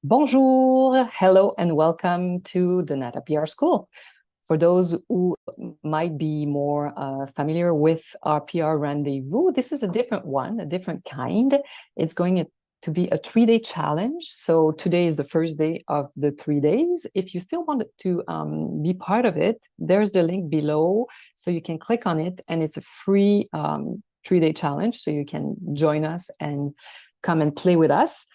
Bonjour, hello, and welcome to the NATA PR School. For those who might be more familiar with our PR rendezvous, this is a different one, a different kind. It's going to be a 3-day challenge. So today is the first day of the 3 days. If you still wanted to be part of it, there's the link below. So you can click on it, and it's a free 3-day challenge. So you can join us and come and play with us.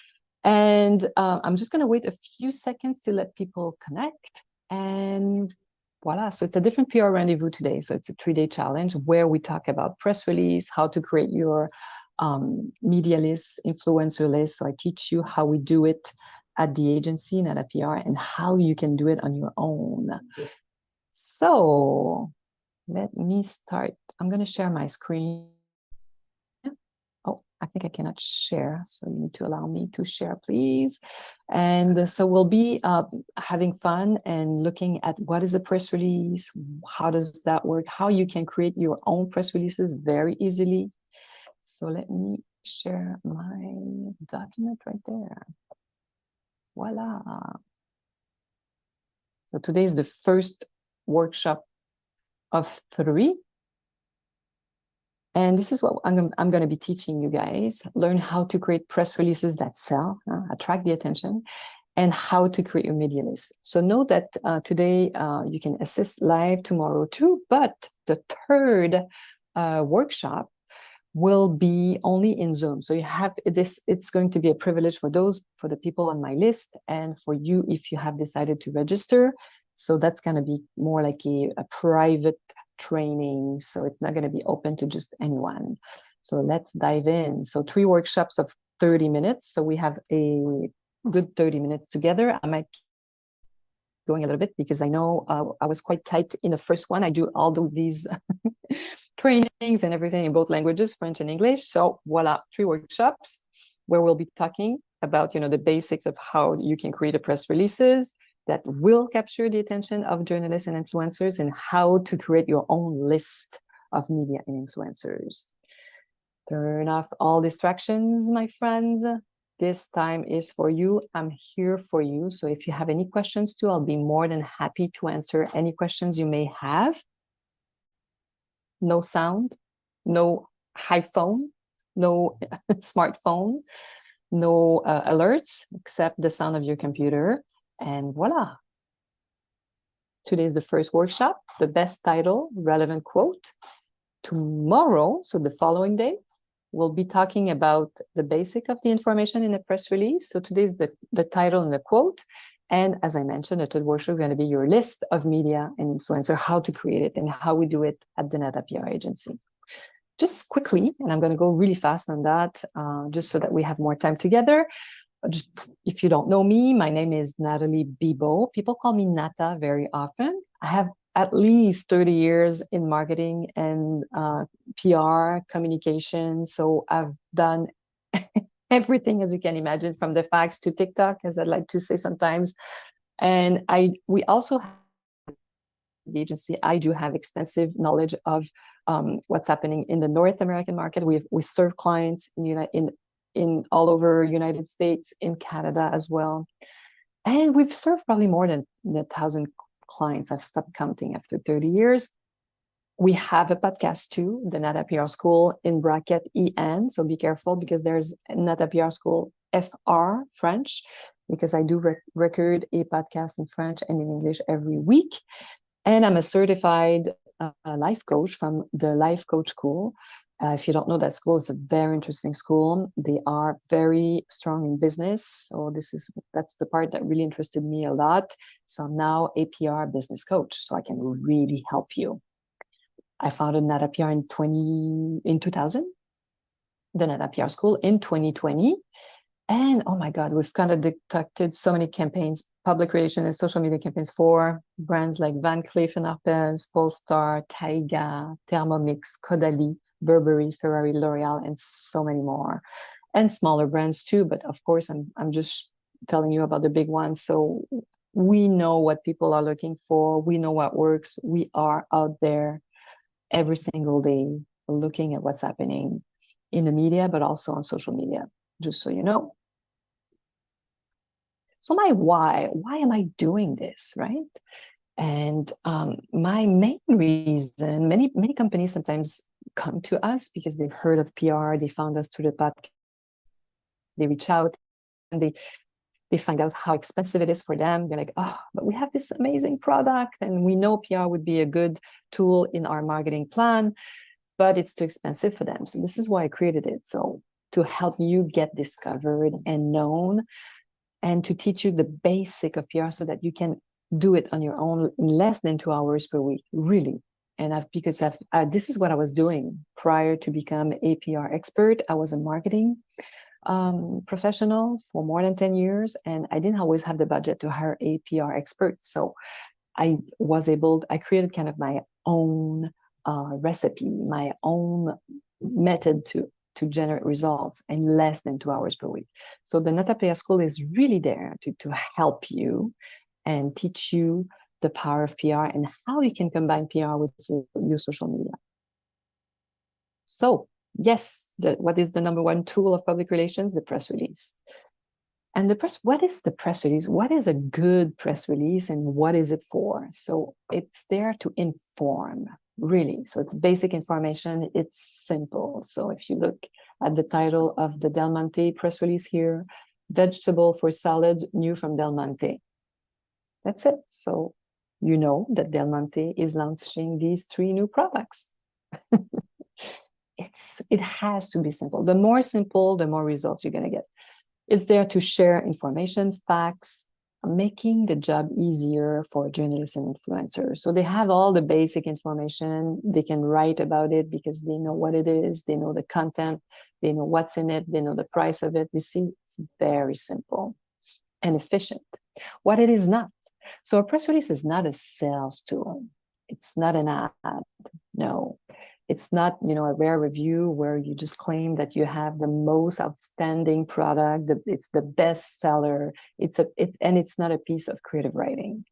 And I'm just going to wait a few seconds to let people connect. And voila, so it's a different PR rendezvous today. So it's a 3-day challenge where we talk about press release, how to create your media list, influencer list. So I teach you how we do it at the agency, NATA PR, and how you can do it on your own. So let me start. I'm going to share my screen. Oh, I think I cannot share, so you need to allow me to share, please. And so we'll be having fun and looking at what is a press release, how does that work, how you can create your own press releases very easily. So let me share my document right there. Voila. So today is the first workshop of 3. And this is what I'm going to be teaching you guys. Learn how to create press releases that sell, attract the attention, and how to create your media list. So know that today you can assist live tomorrow too, but the third workshop will be only in Zoom. So you have this, it's going to be a privilege for the people on my list, and for you if you have decided to register. So that's going to be more like a private training. So it's not going to be open to just anyone. So let's dive in. So 3 workshops of 30 minutes. So we have a good 30 minutes together. I might going a little bit because I know I was quite tight in the first one. I do all these trainings and everything in both languages, French and English. So voila, 3 workshops where we'll be talking about, the basics of how you can create a press releases that will capture the attention of journalists and influencers, and how to create your own list of media and influencers. Turn off all distractions, my friends. This time is for you. I'm here for you. So if you have any questions too, I'll be more than happy to answer any questions you may have. No sound, no iPhone, no smartphone, no alerts except the sound of your computer. And voila. Today is the first workshop, the best title, relevant quote. Tomorrow, so the following day, we'll be talking about the basic of the information in a press release. So today's the title and the quote. And as I mentioned, the third workshop is going to be your list of media and influencer, how to create it and how we do it at the NATA PR agency. Just quickly, and I'm going to go really fast on that, just so that we have more time together. Just, if you don't know me, my name is Natalie Bibeau. People call me Nata very often. I have at least 30 years in marketing and PR communication. So I've done everything, as you can imagine, from the fax to TikTok, as I like to say sometimes. And we also have the agency. I do have extensive knowledge of what's happening in the North American market. We serve clients in all over United States, in Canada as well. And we've served probably more than 1,000 clients. I've stopped counting after 30 years. We have a podcast too, the NATA PR School in bracket EN. So be careful because there's NATA PR School FR French, because I do record a podcast in French and in English every week. And I'm a certified life coach from the Life Coach School. If you don't know that school, it's a very interesting school. They are very strong in business. So that's the part that really interested me a lot. So I'm now a PR business coach, so I can really help you. I founded NATA PR in 2000, the NATA PR School in 2020. And oh my God, we've kind of conducted so many campaigns, public relations and social media campaigns for brands like Van Cleef & Arpels, Polestar, Taiga, Thermomix, Caudalie, Burberry, Ferrari, L'Oreal, and so many more. And smaller brands too, but of course, I'm just telling you about the big ones. So we know what people are looking for. We know what works. We are out there every single day looking at what's happening in the media, but also on social media, just so you know. So my why am I doing this, right? And my main reason, many companies sometimes come to us because they've heard of PR, they found us through the podcast, they reach out and they find out how expensive it is for them. They're like, oh, but we have this amazing product and we know PR would be a good tool in our marketing plan, but it's too expensive for them. So this is why I created it. So to help you get discovered and known, and to teach you the basic of PR so that you can do it on your own in less than 2 hours per week, really. And because this is what I was doing prior to become a PR expert. I was a marketing professional for more than 10 years, and I didn't always have the budget to hire a PR expert. So I created kind of my own recipe, my own method to generate results in less than 2 hours per week. So the NataPR School is really there to help you and teach you the power of PR and how you can combine PR with your social media. So yes, what is the number one tool of public relations? The press release. And what is the press release? What is a good press release and what is it for? So it's there to inform, really. So it's basic information, it's simple. So if you look at the title of the Del Monte press release here, vegetable for salad, new from Del Monte. That's it. So you know that Del Monte is launching these 3 new products. It has to be simple. The more simple, the more results you're going to get. It's there to share information, facts, making the job easier for journalists and influencers. So they have all the basic information. They can write about it because they know what it is. They know the content. They know what's in it. They know the price of it. You see, it's very simple and efficient. What it is not. So a press release is not a sales tool. It's not an ad. No, it's not, a rare review where you just claim that you have the most outstanding product. It's the best seller. And it's not a piece of creative writing.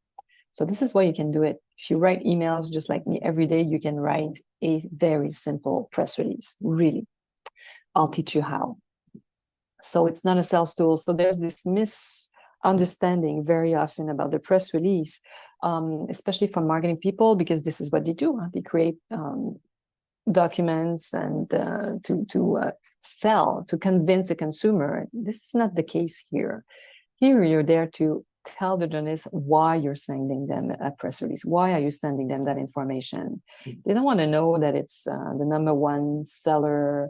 So this is why you can do it. If you write emails just like me every day, you can write a very simple press release. Really, I'll teach you how. So it's not a sales tool. So there's this misunderstanding very often about the press release, especially from marketing people, because this is what they do. They create documents and to sell, to convince a consumer. This is not the case here. Here you're there to tell the journalists why you're sending them a press release. Why are you sending them that information? They don't want to know that it's the number one seller.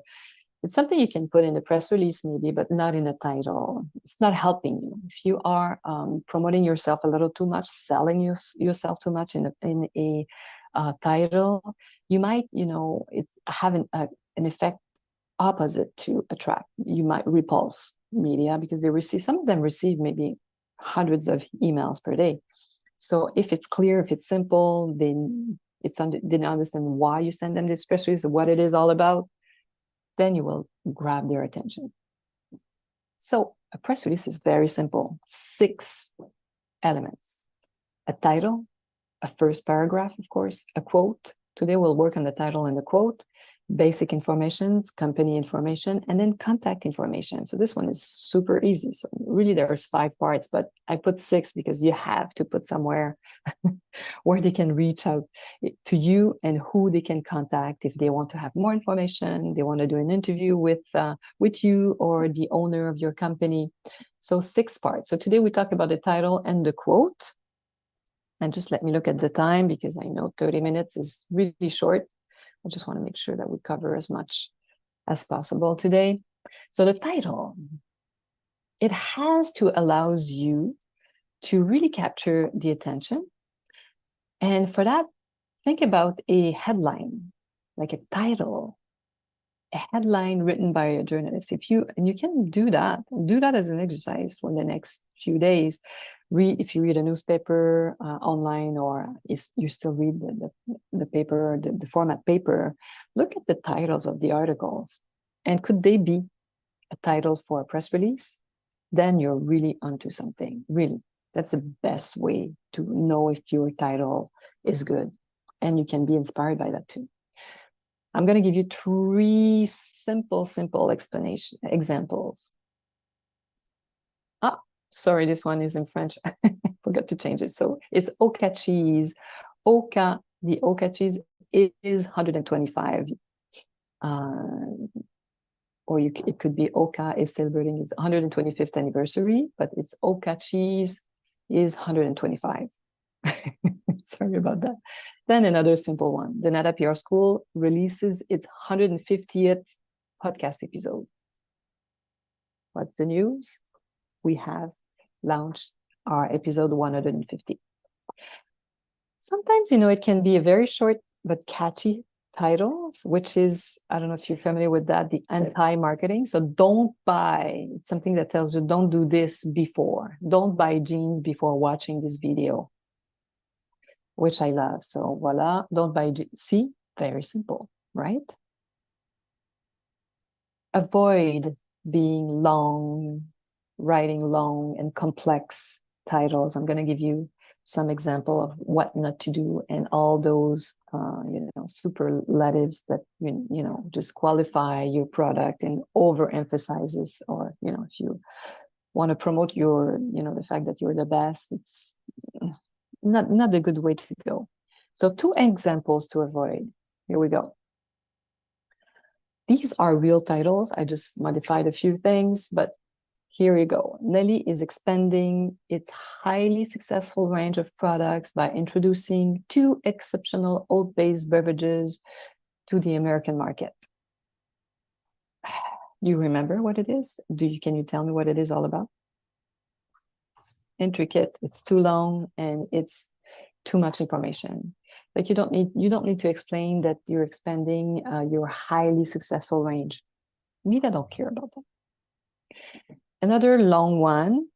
It's something you can put in the press release maybe, but not in a title. It's not helping you. If you are promoting yourself a little too much, selling yourself too much in a title, you might, it's having an effect opposite to attract. You might repulse media because some of them receive maybe hundreds of emails per day. So if it's clear, if it's simple, then they understand why you send them this press release, what it is all about, then you will grab their attention. So a press release is very simple. 6 elements: a title, a first paragraph, of course, a quote. Today we'll work on the title and the quote, basic information, company information, and then contact information. So this one is super easy. So really there's 5 parts, but I put 6 because you have to put somewhere where they can reach out to you and who they can contact if they want to have more information, they want to do an interview with you or the owner of your company. So 6 parts. So today we talk about the title and the quote. And just let me look at the time because I know 30 minutes is really short. I just want to make sure that we cover as much as possible today. So the title, it has to allow you to really capture the attention. And for that, think about a headline, like a title, a headline written by a journalist. And you can do that as an exercise for the next few days. If you read a newspaper online, or you still read the paper, the format paper, look at the titles of the articles. And could they be a title for a press release? Then you're really onto something. Really, that's the best way to know if your title is good. And you can be inspired by that too. I'm going to give you 3 simple examples. sorry, this one is in French. I forgot to change it. So it's Oka cheese. Oka, the Oka cheese is 125. Or it could be Oka is celebrating its 125th anniversary, but its Oka cheese is 125. Sorry about that. Then another simple one. The Nada PR School releases its 150th podcast episode. What's the news? We have launched our episode 150. Sometimes, it can be a very short but catchy titles, which is, I don't know if you're familiar with that, the anti-marketing. So don't buy, it's something that tells you don't do this before. Don't buy jeans before watching this video, which I love. So voila, don't buy jeans. See, very simple, right? Avoid being long, writing long and complex titles. I'm going to give you some example of what not to do and all those superlatives that just qualify your product and overemphasizes, or if you want to promote your the fact that you're the best, it's not a good way to go. So 2 examples to avoid. Here we go. These are real titles. I just modified a few things, but here you go. Nelly is expanding its highly successful range of products by introducing 2 exceptional oat-based beverages to the American market. Do you remember what it is? Can you tell me what it is all about? It's intricate, it's too long, and it's too much information. Like you don't need to explain that you're expanding your highly successful range. Me, I don't care about that. Another long one.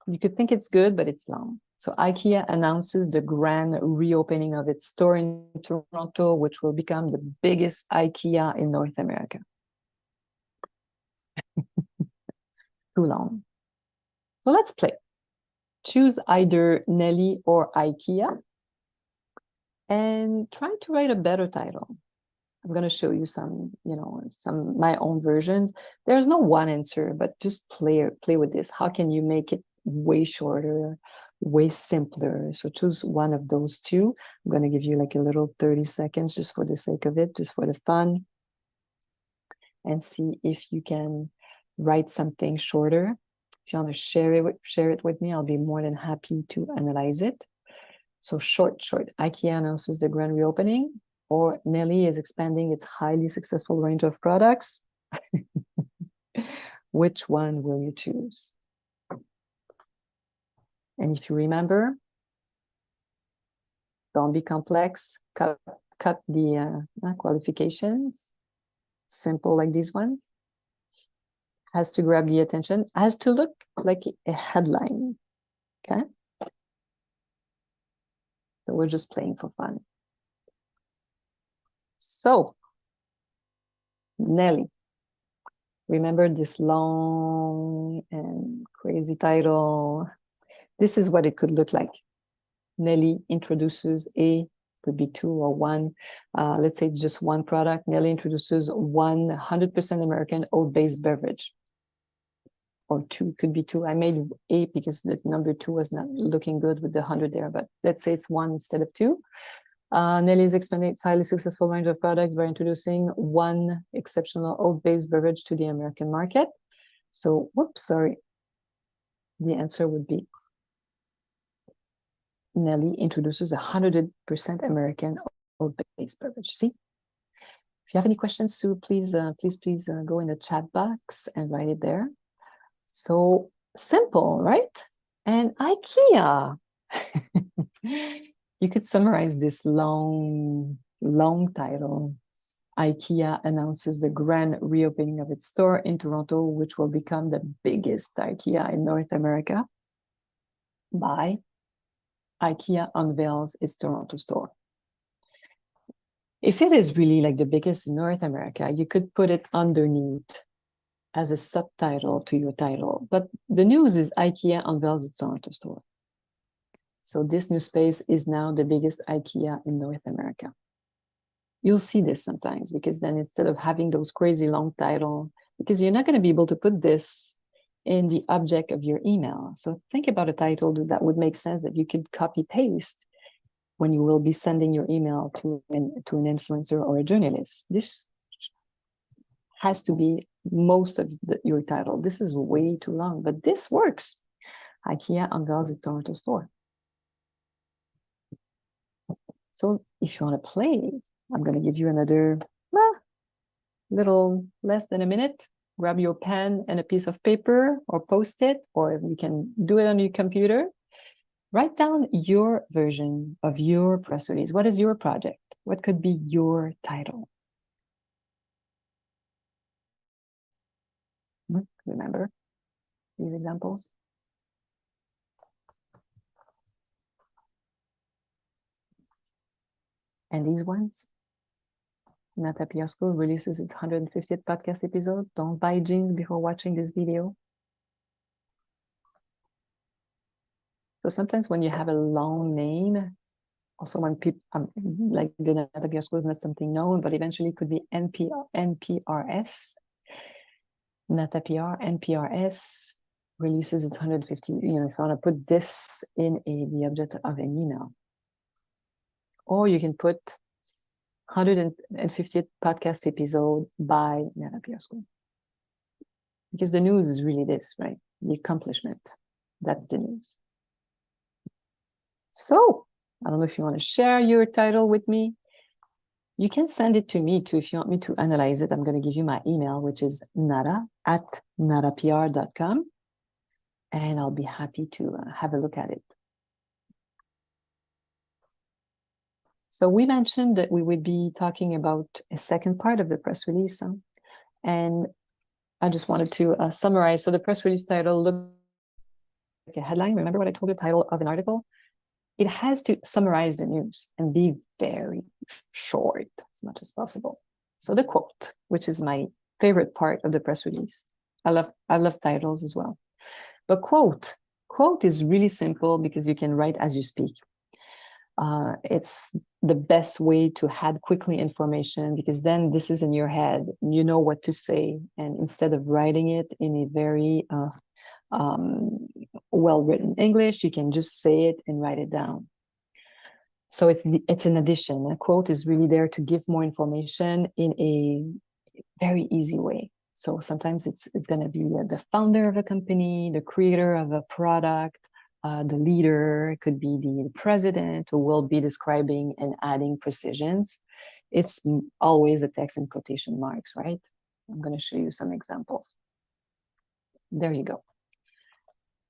You could think it's good, but it's long. So IKEA announces the grand reopening of its store in Toronto, which will become the biggest IKEA in North America. Too long. So let's play. Choose either Nelly or IKEA and try to write a better title. I'm going to show you some my own versions. There's no one answer, but just play with this. How can you make it way shorter, way simpler? So choose one of those 2. I'm going to give you like a little 30 seconds just for the sake of it, just for the fun, and see if you can write something shorter. If you want to share it with me, I'll be more than happy to analyze it. So short. IKEA announces the grand reopening, or Nelly is expanding its highly successful range of products. Which one will you choose? And if you remember, don't be complex. Cut the qualifications. Simple like these ones. Has to grab the attention. Has to look like a headline. Okay? So we're just playing for fun. So, Nelly. Remember this long and crazy title? This is what it could look like. Nelly introduces could be 2 or 1. Let's say just one product. Nelly introduces 100% American oat-based beverage. Or 2, could be 2. I made 8 because the number 2 was not looking good with the 100 there, but let's say it's 1 instead of 2. Nelly is expanding its highly successful range of products by introducing 1 exceptional oat-based beverage to the American market. So, whoops, sorry. The answer would be Nelly introduces 100% American oat-based beverage. See? If you have any questions, Sue, please go in the chat box and write it there. So simple, right? And IKEA. You could summarize this long title. IKEA announces the grand reopening of its store in Toronto, which will become the biggest IKEA in North America, by IKEA unveils its Toronto store. If it is really like the biggest in North America, you could put it underneath as a subtitle to your title. But the news is IKEA unveils its Toronto store. So this new space is now the biggest IKEA in North America. You'll see this sometimes, because then instead of having those crazy long titles, because you're not going to be able to put this in the object of your email. So think about a title that would make sense that you could copy paste when you will be sending your email to an influencer or a journalist. This has to be most of your title. This is way too long, but this works. IKEA unveils its Toronto store. So if you want to play, I'm going to give you another little less than a minute. Grab your pen and a piece of paper or Post-it, or you can do it on your computer. Write down your version of your press release. What is your project? What could be your title? Remember these examples? And these ones? Nata PR School releases its 150th podcast episode. Don't buy jeans before watching this video. So sometimes when you have a long name, also when people, like the Nata PR School is not something known, but eventually it could be NPRS. Nata PR, NPRS releases its 150, if you want to put this in the object of an email. Or you can put 150th podcast episode by Nata PR School. Because the news is really this, right? The accomplishment. That's the news. So, I don't know if you want to share your title with me. You can send it to me too if you want me to analyze it. I'm going to give you my email, which is nara@natapr.com. And I'll be happy to have a look at it. So we mentioned that we would be talking about a second part of the press release. And I just wanted to summarize. So the press release title looked like a headline. Remember what I told you, the title of an article? It has to summarize the news and be very short as much as possible. So the quote, which is my favorite part of the press release. I love titles as well. But quote is really simple because you can write as you speak. It's the best way to add quickly information because then this is in your head. You know what to say. And instead of writing it in a very well-written English, you can just say it and write it down. So it's an addition. A quote is really there to give more information in a very easy way. So sometimes it's going to be the founder of a company, the creator of a product, the leader, it could be the president who will be describing and adding precisions. It's always a text in quotation marks, right? I'm going to show you some examples. There you go.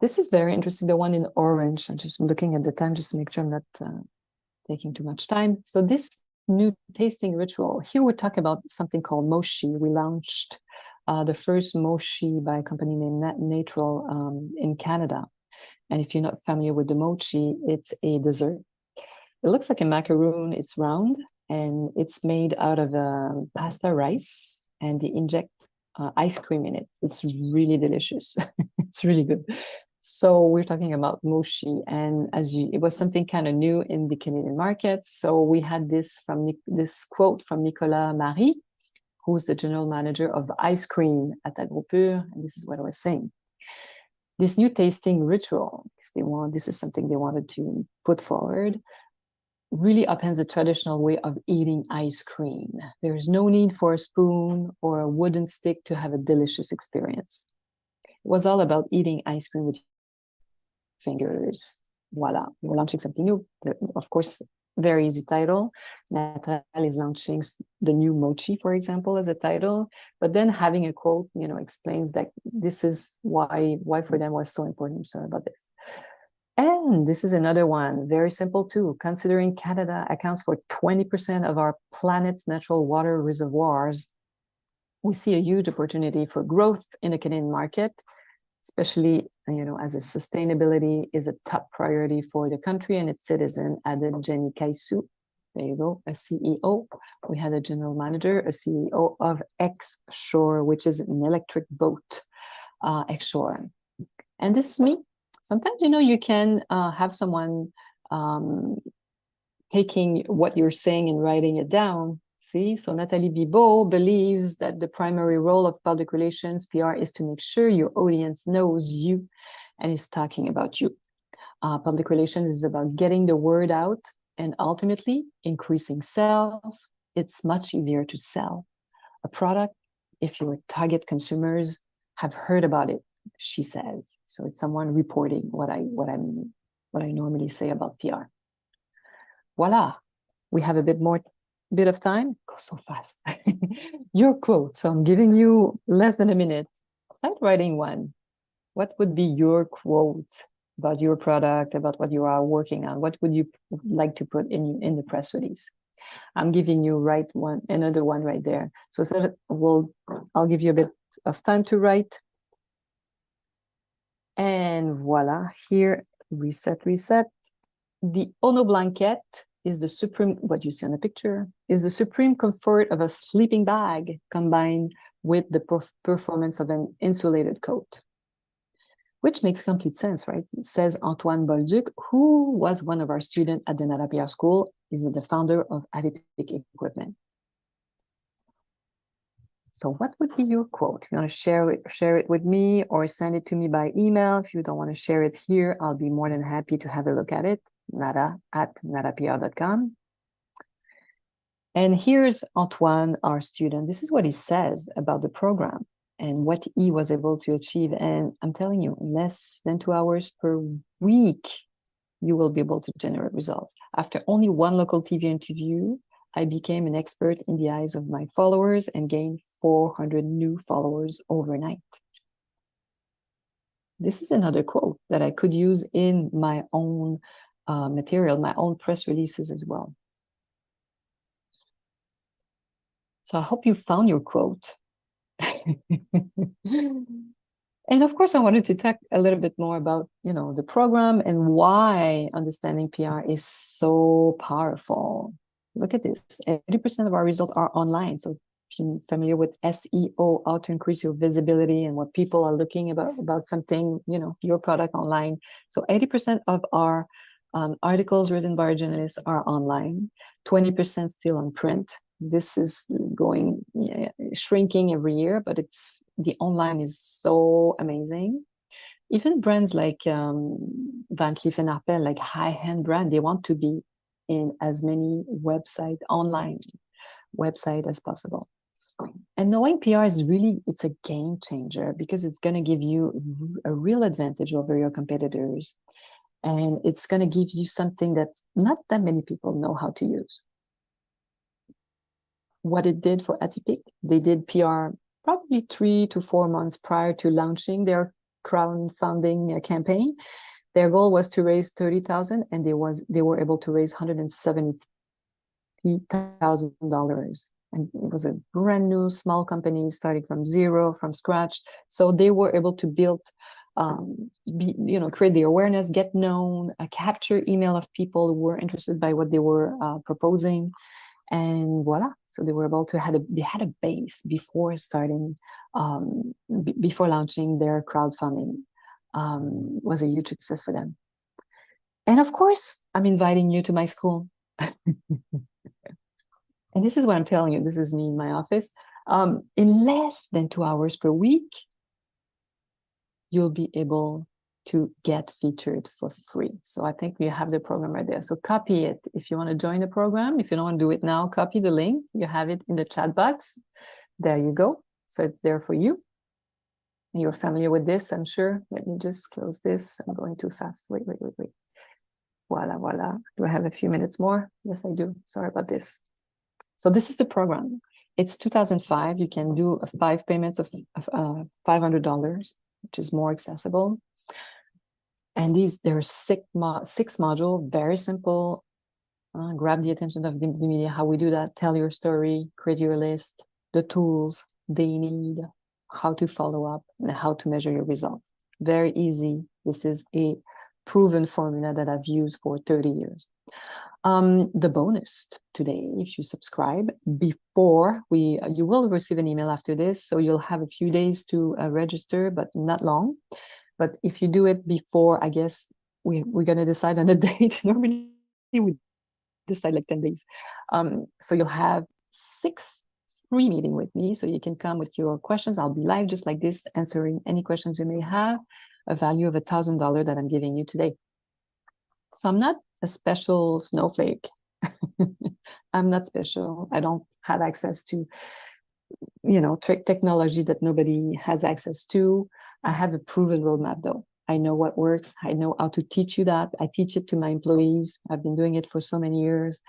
This is very interesting, the one in orange. I'm just looking at the time just to make sure I'm not taking too much time. So this new tasting ritual, here we talk about something called Mochi. We launched the first Mochi by a company named Natural in Canada. And if you're not familiar with the mochi, it's a dessert. It looks like a macaroon. It's round and it's made out of pasta rice, and they inject ice cream in it. It's really delicious. It's really good. So we're talking about mochi, and it was something kind of new in the Canadian market. So we had this quote from Nicolas Marie, who's the general manager of ice cream at Agropur, and this is what I was saying. This new tasting ritual, this is something they wanted to put forward, really upends the traditional way of eating ice cream. There's no need for a spoon or a wooden stick to have a delicious experience. It was all about eating ice cream with fingers. Voila, we're launching something new. Of course, very easy title. Natal is launching the new mochi, for example, as a title, but then having a quote, explains that this is why for them was so important. I'm sorry about this. And this is another one, very simple too. Considering Canada accounts for 20% of our planet's natural water reservoirs, we see a huge opportunity for growth in the Canadian market, especially, as a sustainability is a top priority for the country and its citizen, added Jenny Kaisu. There you go, a CEO. We had a general manager, a CEO of X-Shore, which is an electric boat, X-Shore. And this is me. Sometimes, you can have someone taking what you're saying and writing it down. See, so Nathalie Bibot believes that the primary role of public relations PR is to make sure your audience knows you and is talking about you. Public relations is about getting the word out and ultimately increasing sales. It's much easier to sell a product if your target consumers have heard about it, she says. So it's someone reporting what I normally say about PR. Voila, we have a bit of time. Go so fast. Your quote. So I'm giving you less than a minute. Start writing one. What would be your quote about your product, about what you are working on? What would you like to put in the press release? I'm giving you another one right there. So I'll give you a bit of time to write. And voila, here, reset. The Ono blanket is the supreme, what you see on the picture, is the supreme comfort of a sleeping bag combined with the performance of an insulated coat. Which makes complete sense, right? It says Antoine Bolduc, who was one of our students at the Nara PR School, is the founder of Avipic Equipment. So what would be your quote? If you want to share it with me or send it to me by email. If you don't want to share it here, I'll be more than happy to have a look at it. nara@narapr.com. And here's Antoine, our student. This is what he says about the program and what he was able to achieve. And I'm telling you, in less than 2 hours per week, you will be able to generate results. After only one local TV interview, I became an expert in the eyes of my followers and gained 400 new followers overnight. This is another quote that I could use in my own material, my own press releases as well. So I hope you found your quote. And of course, I wanted to talk a little bit more about, the program and why understanding PR is so powerful. Look at this. 80% of our results are online. So if you're familiar with SEO, how to increase your visibility and what people are looking about something, your product online. So 80% of our articles written by our journalists are online, 20% still on print. This is going shrinking every year, but the online is so amazing. Even brands like Van Cleef & Arpels, like high-end brand, they want to be in as many online website as possible. And knowing PR it's a game changer because it's going to give you a real advantage over your competitors. And it's going to give you something that not that many people know how to use. What it did for Atypique, they did PR probably 3 to 4 months prior to launching their crowdfunding campaign. Their goal was to raise $30,000, and they were able to raise $170,000. And it was a brand new small company starting from zero, from scratch. So they were able to build, create the awareness, get known, capture email of people who were interested by what they were proposing. And voila, so they were able to they had a base before starting, before launching their crowdfunding. Was a huge success for them. And of course, I'm inviting you to my school. And this is what I'm telling you. This is me in my office. In less than 2 hours per week, you'll be able to get featured for free. So I think we have the program right there. So copy it if you want to join the program. If you don't want to do it now, copy the link. You have it in the chat box. There you go. So it's there for you. And you're familiar with this, I'm sure. Let me just close this. I'm going too fast. Wait. Voila. Do I have a few minutes more? Yes, I do. Sorry about this. So this is the program. It's 2005. You can do 5 payments of $500, which is more accessible. And there are 6 modules, very simple. Grab the attention of the media, how we do that, tell your story, create your list, the tools they need, how to follow up, and how to measure your results. Very easy. This is a proven formula that I've used for 30 years. The bonus today, if you subscribe before you will receive an email after this, so you'll have a few days to register, but not long. But if you do it before, I guess we're going to decide on a date. Normally we decide like 10 days. So you'll have 6 free meeting with me. So you can come with your questions. I'll be live just like this, answering any questions you may have, a value of $1,000 that I'm giving you today. So I'm not a special snowflake. I'm not special. I don't have access to, technology that nobody has access to. I have a proven roadmap though. I know what works. I know how to teach you that. I teach it to my employees. I've been doing it for so many years.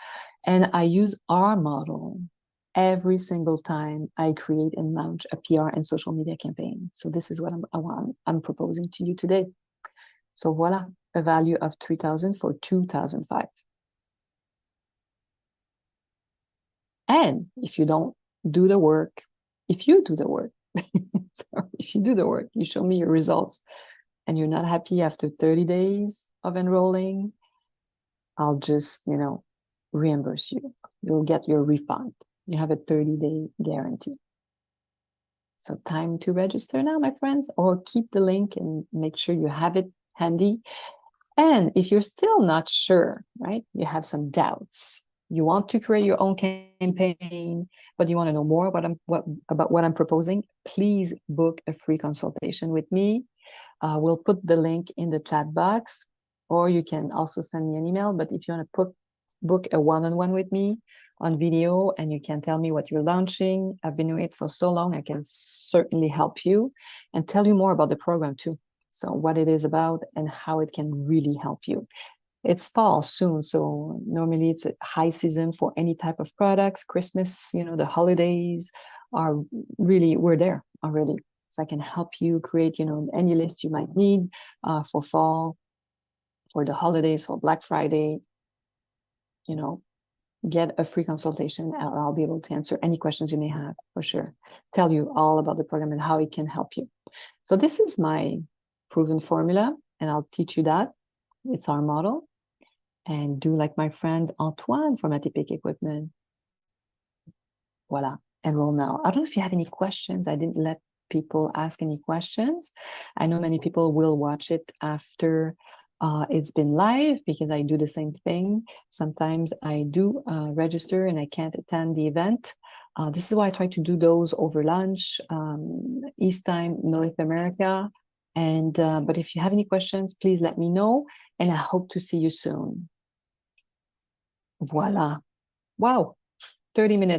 And I use our model every single time I create and launch a PR and social media campaign. So this is what I'm proposing to you today. So voila, a value of 3,000 for 2,005. And if you don't do the work, if you do the work, if you do the work, you show me your results and you're not happy after 30 days of enrolling, I'll just, reimburse you. You'll get your refund. You have a 30-day guarantee. So time to register now, my friends, or keep the link and make sure you have it handy. And if you're still not sure, right, you have some doubts, you want to create your own campaign, but you want to know more about what I'm proposing, please book a free consultation with me. We'll put the link in the chat box, or you can also send me an email. But if you want to book a one-on-one with me on video and you can tell me what you're launching, I've been doing it for so long, I can certainly help you and tell you more about the program too. So what it is about and how it can really help you. It's fall soon, so normally it's a high season for any type of products. Christmas, the holidays are really, we're there already. So I can help you create, any list you might need for fall, for the holidays, for Black Friday, get a free consultation and I'll be able to answer any questions you may have for sure. Tell you all about the program and how it can help you. So this is my proven formula and I'll teach you that. It's our model. And do like my friend Antoine from Atypique Equipment. Voila, enroll now. I don't know if you have any questions. I didn't let people ask any questions. I know many people will watch it after it's been live because I do the same thing. Sometimes I do register and I can't attend the event. This is why I try to do those over lunch, East time, North America. And but if you have any questions, please let me know. And I hope to see you soon. Voila. Wow. 30 minutes.